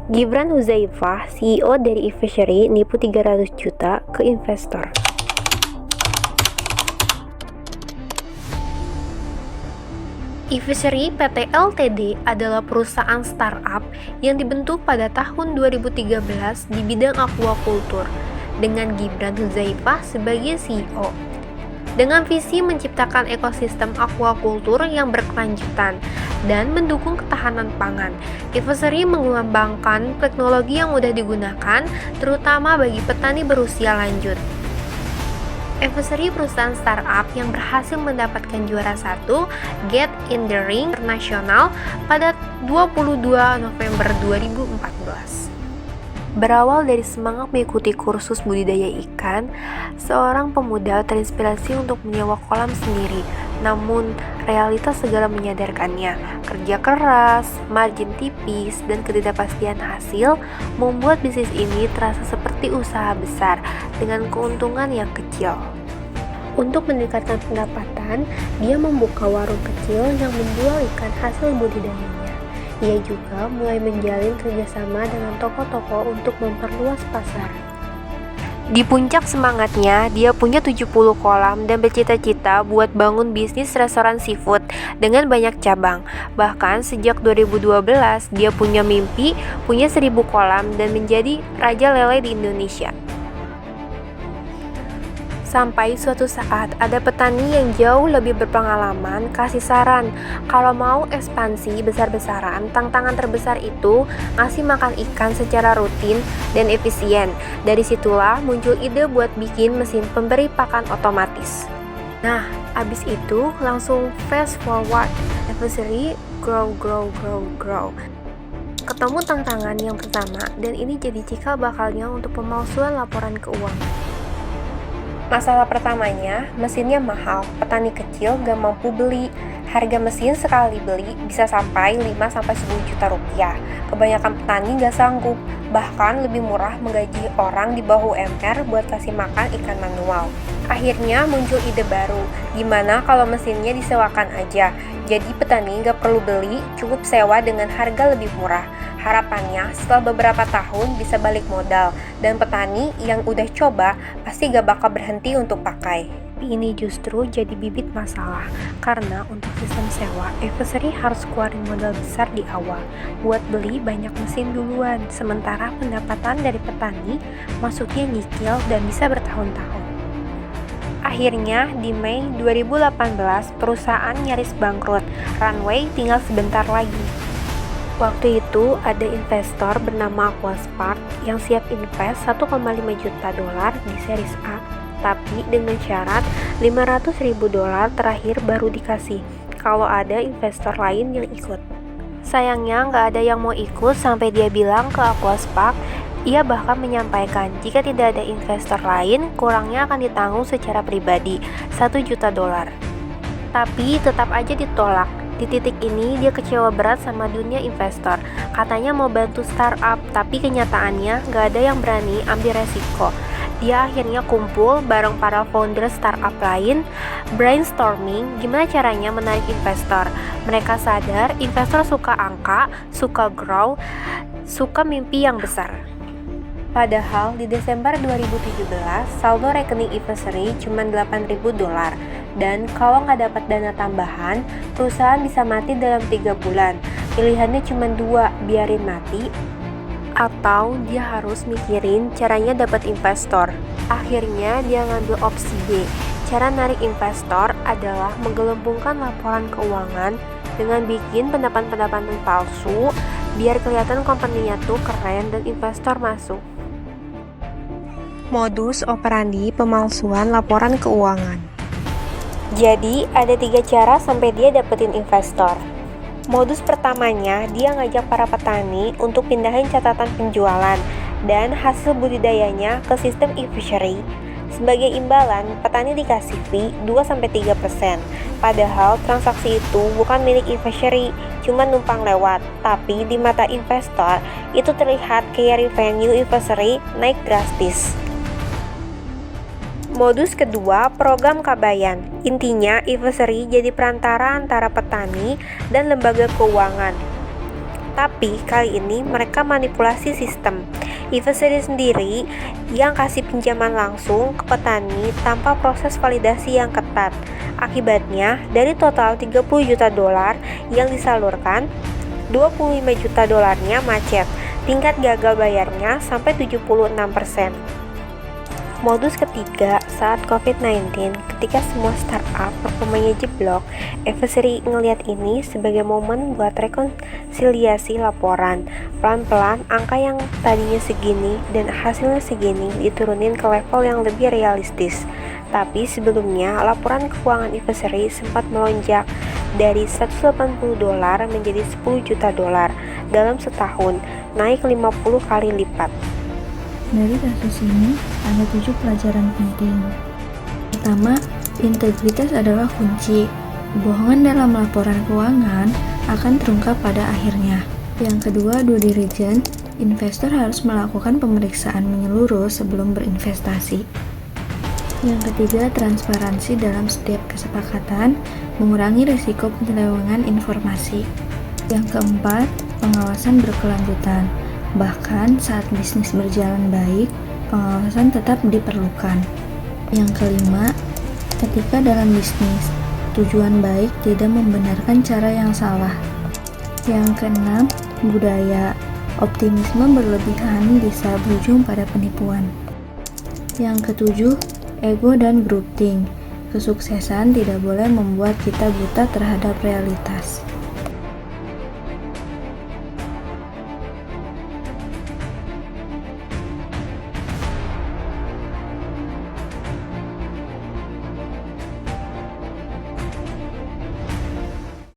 Gibran Huzaifah, CEO dari eFishery, nipu 300 juta ke investor. eFishery PT Ltd adalah perusahaan startup yang dibentuk pada tahun 2013 di bidang aquaculture dengan Gibran Huzaifah sebagai CEO. Dengan visi menciptakan ekosistem aquaculture yang berkelanjutan dan mendukung ketahanan pangan, eFishery mengembangkan teknologi yang mudah digunakan, terutama bagi petani berusia lanjut. eFishery perusahaan startup yang berhasil mendapatkan juara 1 Get in the Ring Internasional pada 22 November 2014. Berawal dari semangat mengikuti kursus budidaya ikan, seorang pemuda terinspirasi untuk menyewa kolam sendiri. Namun, realitas segera menyadarkannya. Kerja keras, margin tipis, dan ketidakpastian hasil membuat bisnis ini terasa seperti usaha besar dengan keuntungan yang kecil. Untuk meningkatkan pendapatan, dia membuka warung kecil yang menjual ikan hasil budidayanya. Ia juga mulai menjalin kerjasama dengan toko-toko untuk memperluas pasar. Di puncak semangatnya, dia punya 70 kolam dan bercita-cita buat bangun bisnis restoran seafood dengan banyak cabang. Bahkan sejak 2012, dia punya mimpi punya 1000 kolam dan menjadi raja lele di Indonesia. Sampai suatu saat ada petani yang jauh lebih berpengalaman kasih saran, kalau mau ekspansi besar-besaran, tantangan terbesar itu ngasih makan ikan secara rutin dan efisien. Dari situlah muncul ide buat bikin mesin pemberi pakan otomatis. Nah, abis itu langsung fast forward, eFishery grow. Ketemu tantangan yang pertama, dan ini jadi cikal bakalnya untuk pemalsuan laporan keuangan. Masalah pertamanya, mesinnya mahal, petani kecil gak mampu beli. Harga mesin sekali beli bisa sampai 5-10 juta rupiah. Kebanyakan petani gak sanggup, bahkan lebih murah menggaji orang di bawah UMR buat kasih makan ikan manual. Akhirnya muncul ide baru, gimana kalau mesinnya disewakan aja. Jadi petani gak perlu beli, cukup sewa dengan harga lebih murah. Harapannya setelah beberapa tahun bisa balik modal, dan petani yang udah coba pasti gak bakal berhenti untuk pakai. Ini justru jadi bibit masalah, karena untuk sistem sewa, eFishery harus keluarin modal besar di awal buat beli banyak mesin duluan, sementara pendapatan dari petani masuknya nyicil dan bisa bertahun-tahun. Akhirnya, di Mei 2018, perusahaan nyaris bangkrut, runway tinggal sebentar lagi. Waktu itu ada investor bernama Aquaspark yang siap invest 1,5 juta dolar di series A, tapi dengan syarat 500 ribu dolar terakhir baru dikasih kalau ada investor lain yang ikut. Sayangnya nggak ada yang mau ikut sampai dia bilang ke Aquaspark. Ia bahkan menyampaikan jika tidak ada investor lain, kurangnya akan ditanggung secara pribadi 1 juta dolar. Tapi tetap aja ditolak. Di titik ini dia kecewa berat sama dunia investor. Katanya mau bantu startup, tapi kenyataannya gak ada yang berani ambil resiko. Dia akhirnya kumpul bareng para founder startup lain, brainstorming gimana caranya menarik investor. Mereka sadar investor suka angka, suka grow, suka mimpi yang besar. Padahal di Desember 2017, saldo rekening eFishery cuma 8.000 dolar. Dan kalau nggak dapat dana tambahan, perusahaan bisa mati dalam 3 bulan. Pilihannya cuma 2, biarin mati, atau dia harus mikirin caranya dapat investor. Akhirnya dia ngambil opsi B. Cara narik investor adalah menggelembungkan laporan keuangan dengan bikin pendapatan-pendapatan palsu, biar kelihatan company-nya tuh keren dan investor masuk. Modus operandi pemalsuan laporan keuangan. Jadi, ada 3 cara sampai dia dapetin investor. Modus pertamanya, dia ngajak para petani untuk pindahin catatan penjualan dan hasil budidayanya ke sistem eFishery. Sebagai imbalan, petani dikasih fee 2-3%. Padahal transaksi itu bukan milik eFishery, cuma numpang lewat. Tapi di mata investor, itu terlihat kayak revenue eFishery naik drastis. Modus kedua, program Kabayan. Intinya, eFishery jadi perantara antara petani dan lembaga keuangan. Tapi kali ini mereka manipulasi sistem. Investori sendiri yang kasih pinjaman langsung ke petani tanpa proses validasi yang ketat. Akibatnya, dari total 30 juta dolar yang disalurkan, 25 juta dolarnya macet. Tingkat gagal bayarnya sampai 76%. Modus ketiga saat COVID-19, ketika semua startup performanya jeblok, Advisory ngelihat ini sebagai momen buat rekonsiliasi laporan. Pelan-pelan, angka yang tadinya segini dan hasilnya segini diturunin ke level yang lebih realistis. Tapi sebelumnya, laporan keuangan Advisory sempat melonjak dari 180 dolar menjadi 10 juta dolar dalam setahun, naik 50 kali lipat. Dari kasus ini, ada 7 pelajaran penting. Pertama, integritas adalah kunci. Kebohongan dalam laporan keuangan akan terungkap pada akhirnya. Yang kedua, due diligence. Investor harus melakukan pemeriksaan menyeluruh sebelum berinvestasi. Yang ketiga, transparansi dalam setiap kesepakatan, mengurangi risiko penyelewengan informasi. Yang keempat, pengawasan berkelanjutan. Bahkan saat bisnis berjalan baik, pengawasan tetap diperlukan. Yang kelima, etika dalam bisnis. Tujuan baik tidak membenarkan cara yang salah. Yang keenam, budaya. Optimisme berlebihan bisa berujung pada penipuan. Yang ketujuh, ego dan groupthink. Kesuksesan tidak boleh membuat kita buta terhadap realitas.